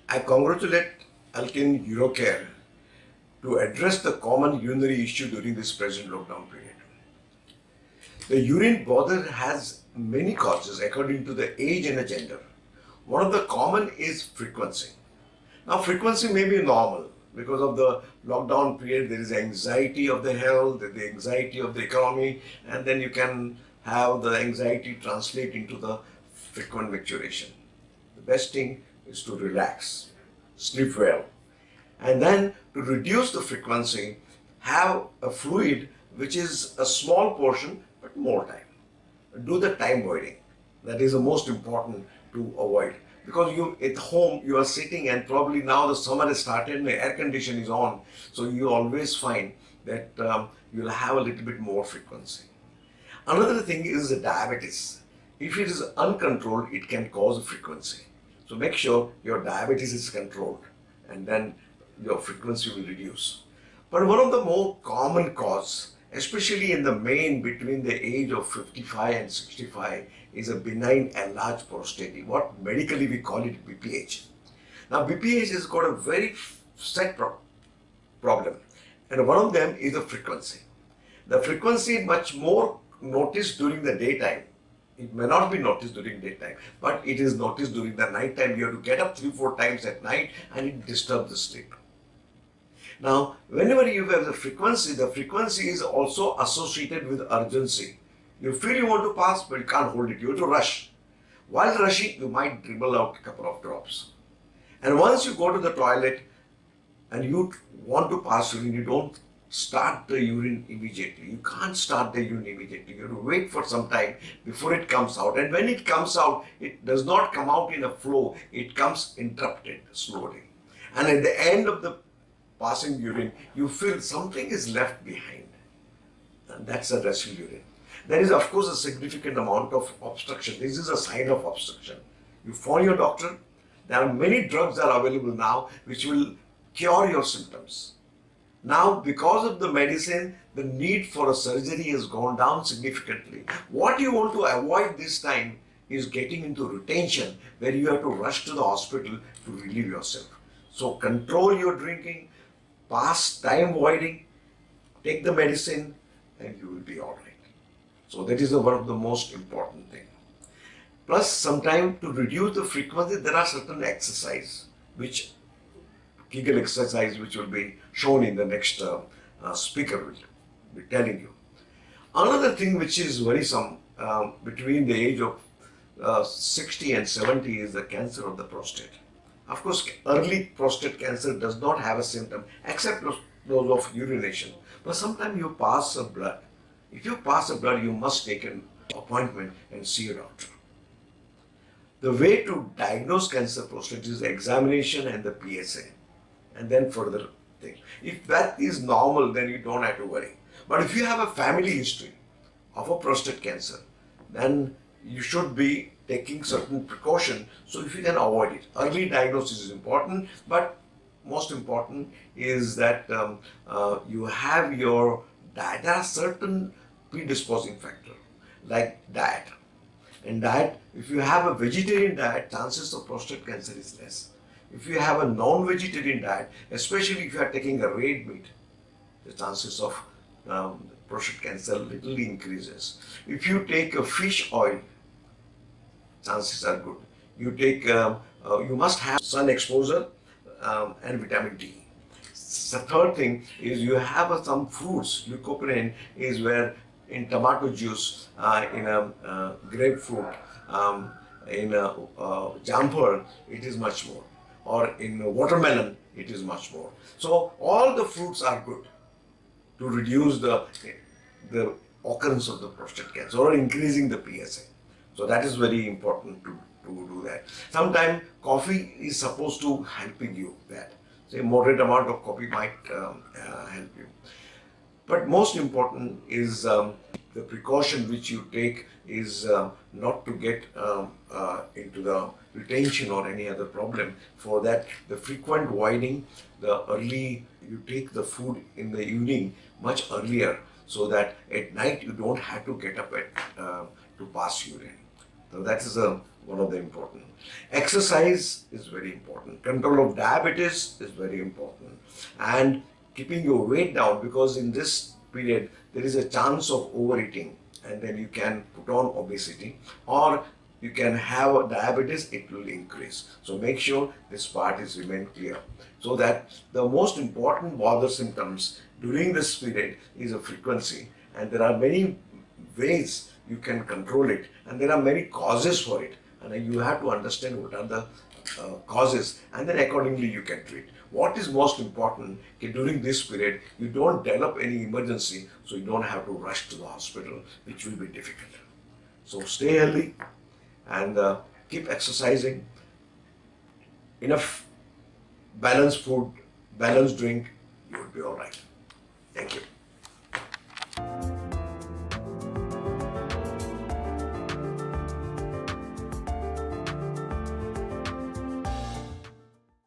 I congratulate Alkin Eurocare to address the common urinary issue during this present lockdown period. The urine bother has many causes according to the age and the gender. One of the common is frequency. Now frequency may be normal because of the lockdown period. There is anxiety of the health, the anxiety of the economy, and then you can have the anxiety translate into the frequent maturation. The best thing is to relax, sleep well, and then to reduce the frequency, have a fluid which is a small portion but more time. Do the time voiding. That is the most important to avoid, because you at home you are sitting and probably now the summer has started and the air condition is on, so you always find that you'll have a little bit more frequency. Another thing is the diabetes. If it is uncontrolled, it can cause a frequency. So make sure your diabetes is controlled, and then your frequency will reduce. But one of the more common cause, especially in the men between the age of 55 and 65, is a benign enlarged prostate, what medically we call it BPH. Now BPH has got a very set problem, and one of them is the frequency. The frequency is much more noticed during the daytime. It may not be noticed during daytime, but it is noticed during the night time. You have to get up 3-4 times at night and it disturbs the sleep. Now, whenever you have the frequency is also associated with urgency. You feel you want to pass, but you can't hold it. You have to rush. While rushing, you might dribble out a couple of drops. And once you go to the toilet and you want to pass urine, you don't start the urine immediately. You can't start the urine immediately. You have to wait for some time before it comes out. And when it comes out, it does not come out in a flow. It comes interrupted slowly. And at the end of the passing urine, you feel something is left behind. And that's a residual urine. There is, of course, a significant amount of obstruction. This is a sign of obstruction. You phone your doctor. There are many drugs that are available now which will cure your symptoms. Now, because of the medicine, the need for a surgery has gone down significantly. What you want to avoid this time is getting into retention, where you have to rush to the hospital to relieve yourself. So control your drinking, pass time voiding, take the medicine, and you will be all right. So that is one of the most important things. Plus, sometimes to reduce the frequency, there are certain exercise which Kegel exercise, which will be shown in the next speaker will be telling you. Another thing which is worrisome between the age of 60 and 70 is the cancer of the prostate. Of course, early prostate cancer does not have a symptom except those of urination. But sometimes you pass a blood. If you pass a blood, you must take an appointment and see a doctor. The way to diagnose cancer prostate is the examination and the PSA. And then further thing. If that is normal, then you don't have to worry. But if you have a family history of a prostate cancer, then you should be taking certain precaution so if you can avoid it. Early diagnosis is important, but most important is that you have your diet. There are certain predisposing factors like diet. And diet, if you have a vegetarian diet, chances of prostate cancer is less. If you have a non-vegetarian diet, especially if you are taking a red meat, the chances of prostate cancer little increases. If you take a fish oil, chances are good. You take, you must have sun exposure and vitamin D. The third thing is you have some fruits. Lycopene is where in tomato juice, in a grapefruit, in a jumper, it is much more. Or in watermelon, it is much more. So all the fruits are good to reduce the occurrence of the prostate cancer or increasing the PSA. So that is very important to do that. Sometimes coffee is supposed to helping you that. Say moderate amount of coffee might help you. But most important is the precaution which you take is not to get into the retention or any other problem. For that, the frequent voiding, the early, you take the food in the evening much earlier so that at night you don't have to get up to pass urine. So that is one of the important. Exercise is very important. Control of diabetes is very important. And keeping your weight down, because in this period there is a chance of overeating and then you can put on obesity, or you can have a diabetes, it will increase. So make sure this part is remain clear. So that the most important bother symptoms during this period is a frequency, and there are many ways you can control it, and there are many causes for it, and you have to understand what are the causes, and then accordingly you can treat. What is most important during this period, you don't develop any emergency, so you don't have to rush to the hospital, which will be difficult. So stay healthy and keep exercising, enough balanced food, balanced drink, you will be all right. Thank you.